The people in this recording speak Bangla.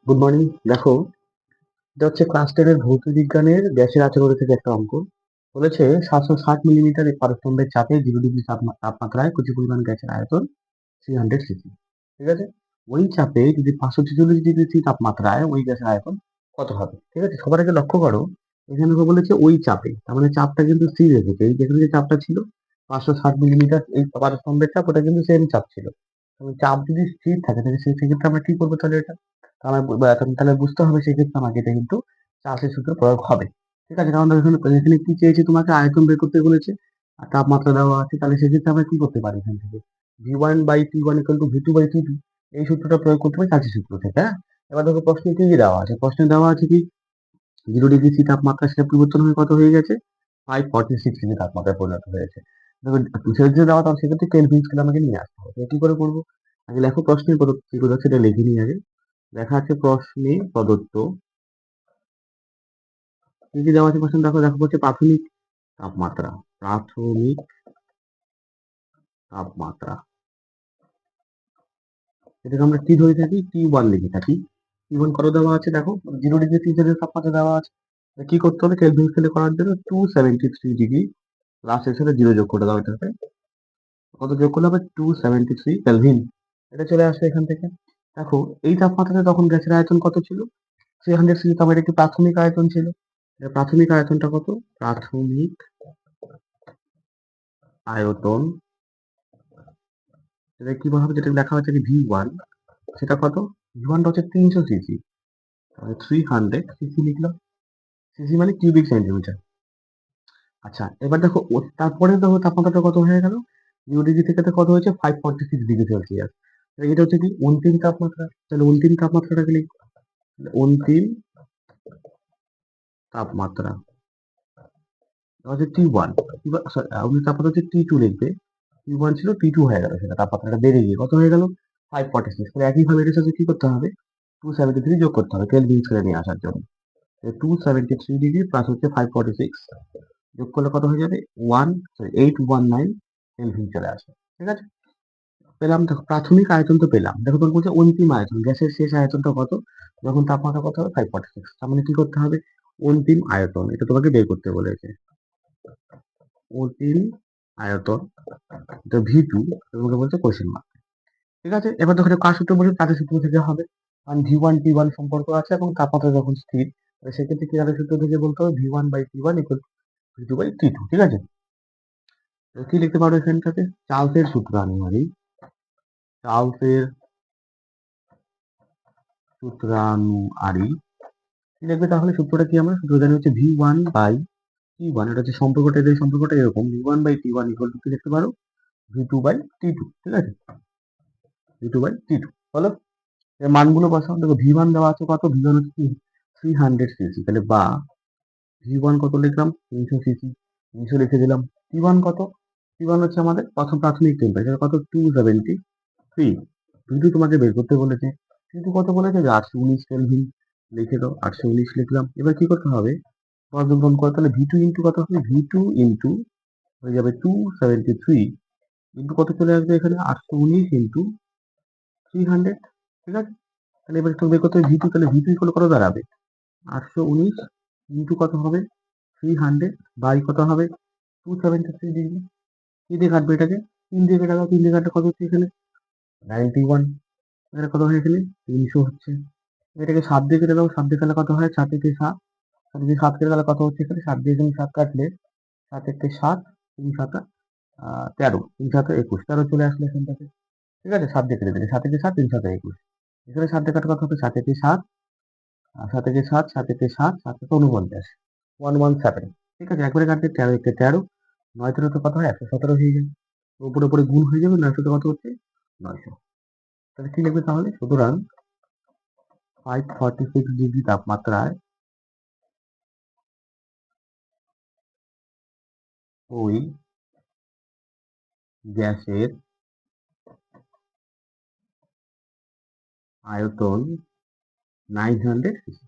Good morning. দেখো, এটা হচ্ছে ক্লাস 10 এর ভৌত বিজ্ঞানের গ্যাসের আচরণ থেকে একটা অঙ্ক। বলেছে 760 মিলিমিটার পারস্তম্ভের চাপে 0 ডিগ্রি তাপমাত্রায় কিছু পরিমাণ গ্যাসের আয়তন 300 সিসি। ঠিক আছে? ওই চাপে যদি 546 ডিগ্রি তাপমাত্রায় ওই গ্যাসের আয়তন কত হবে? ঠিক আছে, সবার আগে লক্ষ্য করো, এখানে বলেছে ওই চাপে, তার মানে চাপটা কিন্তু স্থির রেখেছে। এই যেখানে যে চাপটা ছিল 560 মিলিমিটার, এই পারস্তম্ভের চাপ, ওটা কিন্তু সেম চাপ ছিল। তো চাপ যদি স্থির থাকে তাহলে সেক্ষেত্রে আমরা কি করবো তাহলে? এটা তাহলে বুঝতে হবে সেক্ষেত্রে আমাকে এটা কিন্তু চার্লসের সূত্র প্রয়োগ হবে। ঠিক আছে, কারণ দেখো এখানে এখানে কি চেয়েছে, তোমাকে আয়তন বের করতে বলেছে আর তাপমাত্রা দেওয়া আছে। তাহলে সেক্ষেত্রে আমরা কি করতে পারি এখান থেকে? V1/T1 = V2/T2, এই সূত্রটা প্রয়োগ করতে হবে চার্লসের সূত্র থেকে। হ্যাঁ, এবার দেখো প্রশ্নে কি কি দেওয়া আছে। প্রশ্নে দেওয়া আছে কি 0 ডিগ্রি সি তাপমাত্রা সেটা পরিবর্তন হয়ে কত হয়ে গেছে? 546 ডিগ্রি তাপমাত্রায় পরিণত হয়েছে। দেখো সেক্ষেত্রে দেওয়া, তাহলে সেক্ষেত্রে কেলভিন স্কেলে আমাকে নিয়ে আসতে হবে। কি করে করবো? আগে লেখো প্রশ্নে কি কথা সেটা লিখে নিই আগে। লেখা আছে প্রশ্নে প্রদত্ত কি কি দেওয়া আছে। প্রশ্ন দেখো, হচ্ছে প্রাথমিক তাপমাত্রা। প্রাথমিক তাপমাত্রা এটাকে আমরা কি ধরে থাকি? T1 লিখে থাকি। T1 কত দেওয়া আছে দেখো, 0 ডিগ্রি সেলসিয়াস তাপমাত্রা দেওয়া আছে। কি করতে হবে? কেলভিন স্কেলে করার জন্য 273 ডিগ্রি লাস্টের সাথে 0 যোগ করে দাও। এটাতে কত যোগ করলে হবে? 273 কেলভিন। এটা চলে আসবে এখান থেকে। দেখো এই তাপমাত্রাতে তখন গ্যাসের আয়তন কত ছিল? 300 সিসি। তো আমার একটি প্রাথমিক আয়তন ছিল। প্রাথমিক আয়তনটা কত? প্রাথমিক আয়তন, যেটা কি বলা হবে, যেটা লেখা হচ্ছে V1, সেটা কত? V1টা হচ্ছে 300 সিসি। 300 সিসি লিখলাম। সিসি মানে কিউবিক সেন্টিমিটার। আচ্ছা, এবার দেখো তারপরে দেখো তাপমাত্রাটা কত হয়ে গেল? 0 ডিগ্রি থেকে তো কত হয়েছে? 546 ডিগ্রি সেলসিয়াস। এটা হচ্ছে কি অন্তিম তাপমাত্রা। তাহলে অন্তিম তাপমাত্রাটাকে লিখবো। অন্তিম তাপমাত্রা হচ্ছে T1। সরি, অন্তিম তাপমাত্রা হচ্ছে T2 লিখবে। T1 ছিল, T2 হয়ে গেল, সেটা তাপমাত্রাটা বেড়ে গিয়ে কত হয়ে গেল? 546। তাহলে একইভাবে এটার সাথে কি করতে হবে? 273 যোগ করতে হবে কেলভিন স্কেলে নিয়ে আসার জন্য। 273 ডিগ্রি প্লাস হচ্ছে 546 যোগ করলে কত হয়ে যাবে? 819 কেলভিন চলে আসবে। ঠিক আছে, পেলাম। দেখো প্রাথমিক আয়তন তো পেলাম। দেখো তোমার বলছে অন্তিম আয়তন, গ্যাসের শেষ আয়তনটা কত যখন তাপমাত্রা কত হবে? 546। তার মানে কি করতে হবে? অন্তিম আয়তন, এটা তোমাকে বের করতে বলেছে। অন্তিম আয়তন, এটা V2, তোমাকে বলছে কোশ্চেন মার্ক। ঠিক আছে, এবার দেখো এটা কার সূত্র বলছে? কাদের সূত্র থেকে হবে? কারণ V1T1 সম্পর্ক আছে এবং তাপমাত্রা যখন স্থির, সেক্ষেত্রে কি কাদের সূত্র থেকে বলতে হবে? V1/T1 = V2/T2। ঠিক আছে, তো কি লিখতে পারো এখানটাতে? চার্লসের সূত্র আমি মারি। চার্লসের সূত্রানুসারী কি লিখবে তাহলে? সূত্রটা কি? আমরা সূত্র জানি হচ্ছে V1/T1, এটা হচ্ছে সম্পর্কটা, এই সম্পর্কটা এরকম। V1/T1 = কি লিখতে পারো? V2/T2। ঠিক আছে, V2/T2 হলো। এর মানগুলো বসাও। দেখো V1 দেওয়া আছে কত? V1 হচ্ছে কি 300 সিসি। তাহলে বা V1 কত লিখলাম? 300 সিসি। 300 লিখে দিলাম। T1 কত? T1 হচ্ছে আমাদের প্রথম প্রাথমিক টেম্পারেচার কত? 273। V2 তোমাকে বের করতে বলেছে। কিন্তু কত বলেছে? যে 819 কেলভিন। লিখে দাও, 819 লিখলাম। এবার কি করতে হবে? পর্যবেক্ষণ করো। তাহলে V2 ইন্টু কত হবে? V2 ইন্টু হয়ে যাবে 273 ইন্টু কত চলে আসবে এখানে? 819 ইন্টু 300। ঠিক আছে, তাহলে এবার তুমি বের করতে হবে V2। তাহলে V2 ইকুয়াল কত দাঁড়াবে? 819 ইন্টু কত হবে? 300 বাই কত হবে? 273 ডিগ্রি। কি দিয়ে কাটবে এটাকে? 3 দিয়ে কেটে দাও। 3 দিয়ে কাটলে কত হচ্ছে এখানে? 91। এখানে কত হয় এখানে? 300 হচ্ছে। এটাকে 7 দিয়ে কেটে দাও। 7 দিয়ে কাটলে কত হয়? 7 থেকে 7। 7 দিয়ে 7 কেটে গেলে কত হচ্ছে এখানে? 7 দিয়ে এখানে 7 কাটলে 7 থেকে 7, 3 7 13, 3 7 21, 13 চলে আসলে এখান থেকে। ঠিক আছে, 7 দিয়ে কেটে দিলে 7 থেকে 7, 3 7 21। এখানে 7 দিয়ে কাটা কত হবে? 7 থেকে 7, 7 থেকে 7, 7 থেকে 7, 7 থেকে 49, 117। ঠিক আছে, একবারে কাটলে 13 থেকে 13, 9 13 তো কত হয়? 117 হয়ে যায়। উপরে উপরে গুণ হয়ে যাবে। 900 কত হচ্ছে? 900। তাহলে কি লিখবে তাহলে? সুতরাং 546 ডিগ্রি তাপমাত্রায় ওই গ্যাসের আয়তন 900 সিসি।